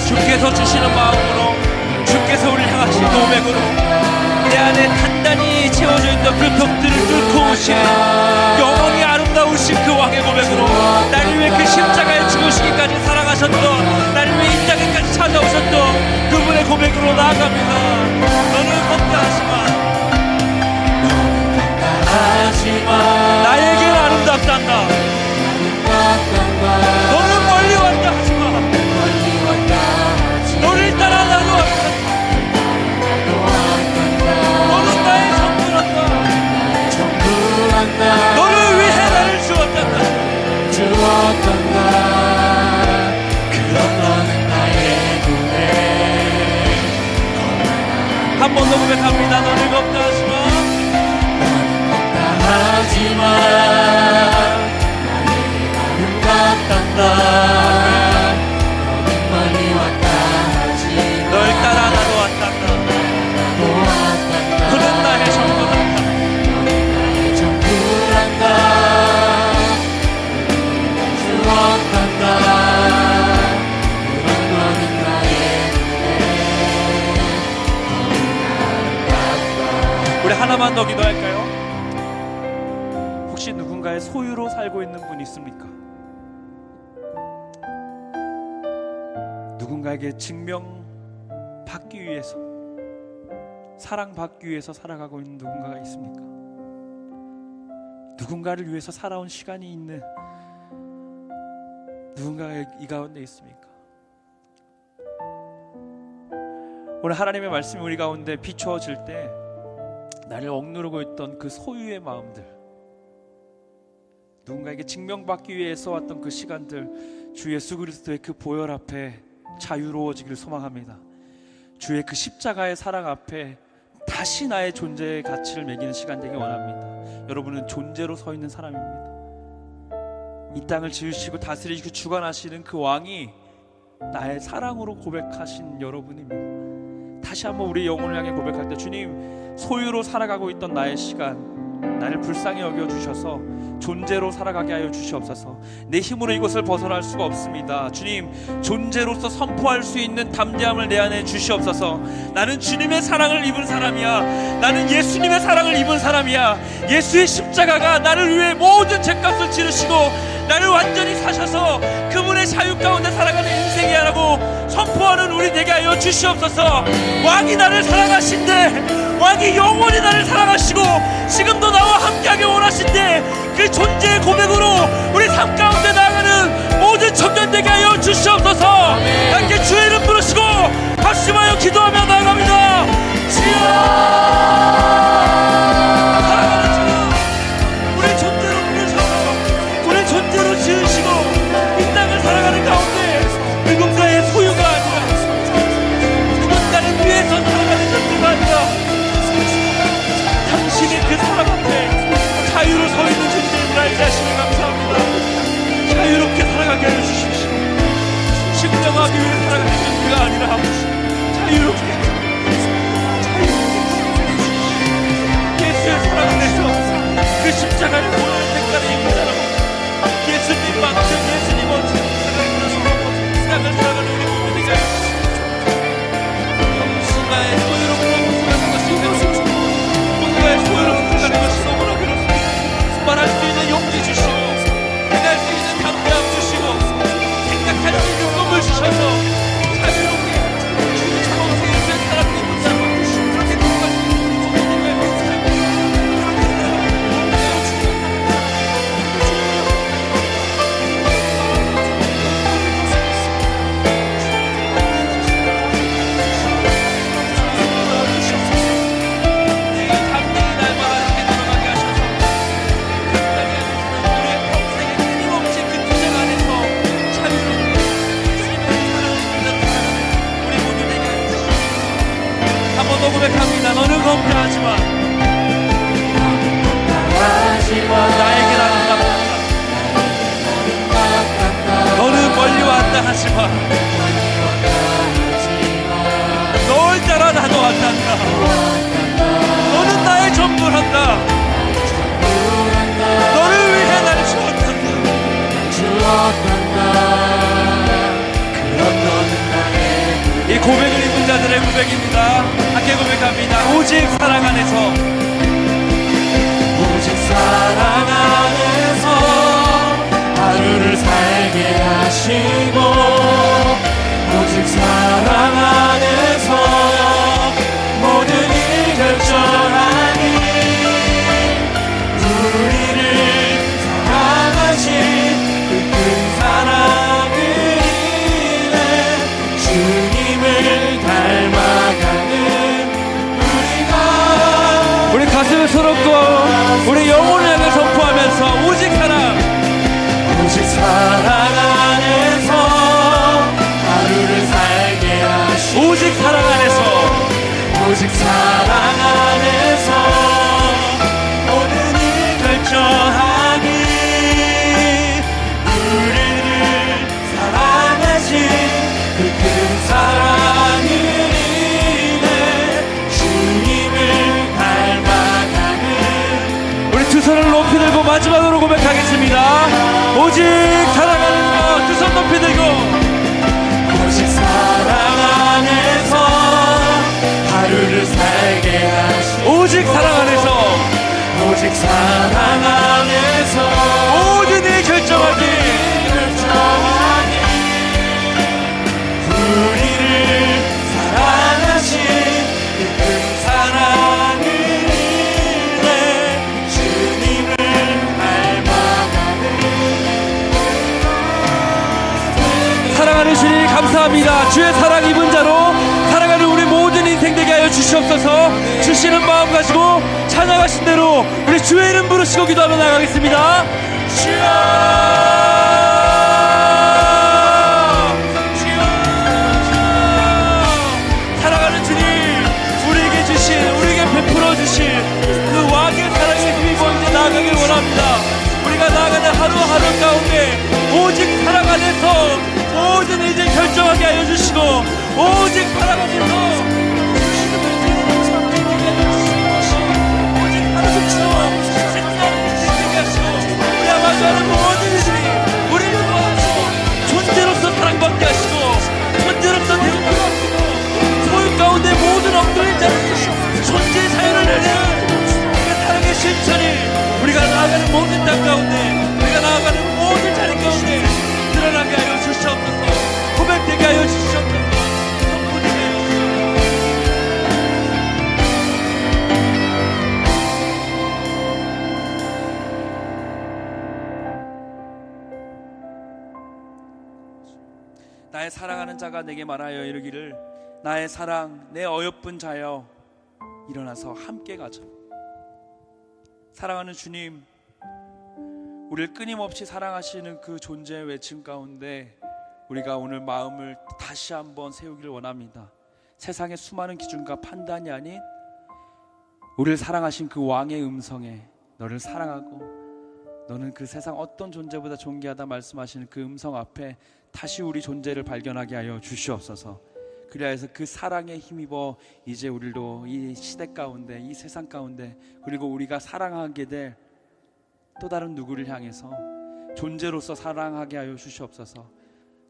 주께서 주시는 마음으로, 주께서 우리를 향하신 고백으로 내 안에 단단히 채워져 있는 그 벽들을 뚫고 오시는 영원히 아름다우신 그 왕의 고백으로, 나를 위해 그 십자가에 죽으시기까지 사랑하셨던, 나를 위해 이 땅에까지 찾아오셨던 그분의 고백으로 나아갑니다. 너는 걱정하지마, 나에겐 아름답단다. 너는 멀리 왔다 하지마, 너를 따라 나도 왔다. 너는 나의 전부란다. 너를 위해 나를 주었단다. 그런 너는 나의 고백. 한 번 더 고백합니다. 너는 겁나하지마. 하지만 나에게 아름답단다. 너는 멀리 왔다 하지만 널 따라 나도 왔단다. 나도 왔단다. 너는 나의 전부란다. 너는 나의 전부란다. 주었단다. 그런 너는 나의 우리 하나만 더 기도할까요? 혹시 누군가의 소유로 살고 있는 분 있습니까? 누군가에게 증명받기 위해서, 사랑받기 위해서 살아가고 있는 누군가가 있습니까? 누군가를 위해서 살아온 시간이 있는 누군가가 이 가운데 있습니까? 오늘 하나님의 말씀이 우리 가운데 비추어질 때 나를 억누르고 있던 그 소유의 마음들, 누군가에게 증명받기 위해서 왔던 그 시간들, 주 예수 그리스도의 그 보혈 앞에 자유로워지기를 소망합니다. 주의 그 십자가의 사랑 앞에 다시 나의 존재의 가치를 매기는 시간 되길 원합니다. 여러분은 존재로 서 있는 사람입니다. 이 땅을 지으시고 다스리시고 주관하시는 그 왕이 나의 사랑으로 고백하신 여러분입니다. 다시 한번 우리 영혼을 향해 고백할 때, 주님, 소유로 살아가고 있던 나의 시간, 나를 불쌍히 여겨주셔서 존재로 살아가게 하여 주시옵소서. 내 힘으로 이것을 벗어날 수가 없습니다. 주님, 존재로서 선포할 수 있는 담대함을 내 안에 주시옵소서. 나는 주님의 사랑을 입은 사람이야. 나는 예수님의 사랑을 입은 사람이야. 예수의 십자가가 나를 위해 모든 죄값을 치르시고 나를 완전히 사셔서 그분의 자유 가운데 살아가는 인생이야라고 선포하는 우리 되게 하여 주시옵소서. 왕이 나를 사랑하신대, 왕이 영원히 나를 사랑하시고 지금도 나와 함께하기 원하신대, 그 존재의 고백으로 우리 삶 가운데 나아가는 모든 청년 되게 하여 주시옵소서. 함께 주의 이름 부르시고 합심하여 기도하며 나아갑니다. 주여, 사랑하는 주, 우리 존재로 부르셔서 우리 존재로 지으시고 이 땅을 살아가는 가운데 누군가의 소유가 아니라, 누군가를 위해서 살아가는 존재가 아니라 당신이 그 사랑 앞에 자유로 서 있는 존재인 줄 알지 하시니 감사합니다. 자유롭게 살아가게 하여 주십시오. 식정하기 위해 살아가는 존재가 아니라 자유롭게 예수의 사랑 안에서 그 십자가를 보여는 색깔을 입은 사람, 예수님만큼 예수님 어찌 세상을 살아가는 우리 모두 되게 하여 주십시오. 누군가의 소유로부터 벗어나는 것이 괴롭고 누군가의 소유로부터 벗어나는 것이 너무나 괴롭습니다. 말할 수 있는 용기 주시고 행할 수 있는 담대함 주시고 생각할 수 있는 꿈을 주셔서 자유롭게 주의 정성의 사랑을 붙잡고 그렇게 누군가를 고백합니다. 너는 검표하지 마. 나에게 아름답다. 너는 멀리 왔다 하지 마. 널 따라 나도 왔단다. 너는 나의 전부란다. 너를 위해 나를 주었단다. 이 고백을 입은 자들의 고백입니다. 함께 고백합니다. 오직 사랑 안에서, 오직 사랑 안에서 하루를 살게 하시고, 오직 사랑 안에서 모든 일 결정하니, 우리를 사랑하신 그 큰 사랑을 인해 주님을 닮아가는 우리 가슴을 서럽고 우리 영혼을 향해 선포하면서 오직 사랑, 오직 사랑 안에서 하루를 살게 하시고, 오직 사랑 안에서 오직 사랑 마지막으로 고백하겠습니다. 오직 사랑하는 것 두 손 높이 들고 오직 사랑 안에서 하루를 살게 하시 오직 사랑 안에서 오직 사랑 안에서 모든 일 결정하기 우리를 사랑하신 그 큰 사랑을 인해 주님을 닮아가는 사랑하는 주님 감사합니다. 주의 사랑 입은 자로 살아가는 우리 모든 인생 되게 하여 주시옵소서. 주시는 마음 가지고 찬양하신 대로 우리 주의 이름 부르시고 기도하며 나가겠습니다. 사랑하는 주님, 우리에게 주신, 우리에게 베풀어 주신 그 왕의 사랑에 힘입어 이제 나아가길 원합니다. 우리가 나아가는 하루하루 가운데 오직 사랑 안에서 모든 일을 결정하게 하여 주시고 오직 사랑 안에서 마주하는 모든 일들이 우리를 도와주시고 존재로서 사랑받게 하시고 존재로서 대우받게 하시고 소유 가운데 모든 엉뚱한 자를 존재의 사연을 내는 그 사랑의 실천이 우리가 나아가는 모든 땅 가운데 우리가 나아가는 모든 자리 가운데 드러나게 하여 주시옵소서. 고백되게 하여 주시옵소서. 선포되게 하여 주시옵소서. 나의 사랑하는 자가 내게 말하여 이르기를 나의 사랑 내 어여쁜 자여 일어나서 함께 가자. 사랑하는 주님, 우리를 끊임없이 사랑하시는 그 존재의 외침 가운데 우리가 오늘 마음을 다시 한번 세우기를 원합니다. 세상의 수많은 기준과 판단이 아닌 우리를 사랑하신 그 왕의 음성에 너를 사랑하고 너는 그 세상 어떤 존재보다 존귀하다 말씀하시는 그 음성 앞에 다시 우리 존재를 발견하게 하여 주시옵소서. 그리하여 그 사랑에 힘입어 이제 우리도 이 시대 가운데 이 세상 가운데 그리고 우리가 사랑하게 될 또 다른 누구를 향해서 존재로서 사랑하게 하여 주시옵소서.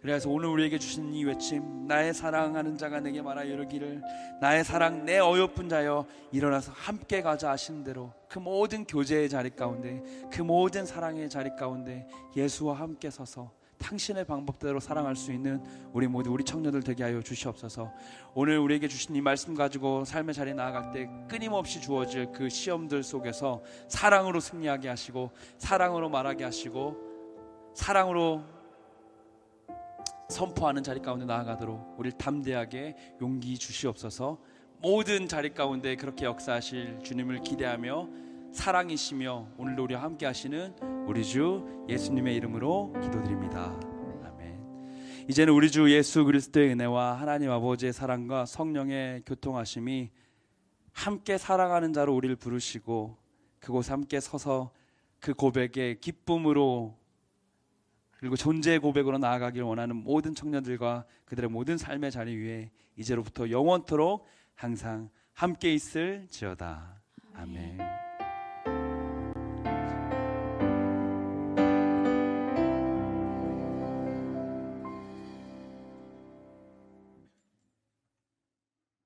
그래서 오늘 우리에게 주신 이 외침 나의 사랑하는 자가 내게 말하여 이르기를 나의 사랑 내 어여쁜 자여 일어나서 함께 가자 하시는 대로 그 모든 교제의 자리 가운데 그 모든 사랑의 자리 가운데 예수와 함께 서서 당신의 방법대로 사랑할 수 있는 우리 모두 우리 청년들 되게 하여 주시옵소서. 오늘 우리에게 주신 이 말씀 가지고 삶의 자리에 나아갈 때 끊임없이 주어질 그 시험들 속에서 사랑으로 승리하게 하시고 사랑으로 말하게 하시고 사랑으로 선포하는 자리 가운데 나아가도록 우리를 담대하게 용기 주시옵소서. 모든 자리 가운데 그렇게 역사하실 주님을 기대하며 사랑이시며 오늘도 우리와 함께 하시는 우리 주 예수님의 이름으로 기도드립니다. 아멘. 이제는 우리 주 예수 그리스도의 은혜와 하나님 아버지의 사랑과 성령의 교통하심이 함께 사랑하는 자로 우리를 부르시고 그곳에 함께 서서 그 고백에 기쁨으로 그리고 존재의 고백으로 나아가길 원하는 모든 청년들과 그들의 모든 삶의 자리 위에 이제로부터 영원토록 항상 함께 있을지어다. 아멘.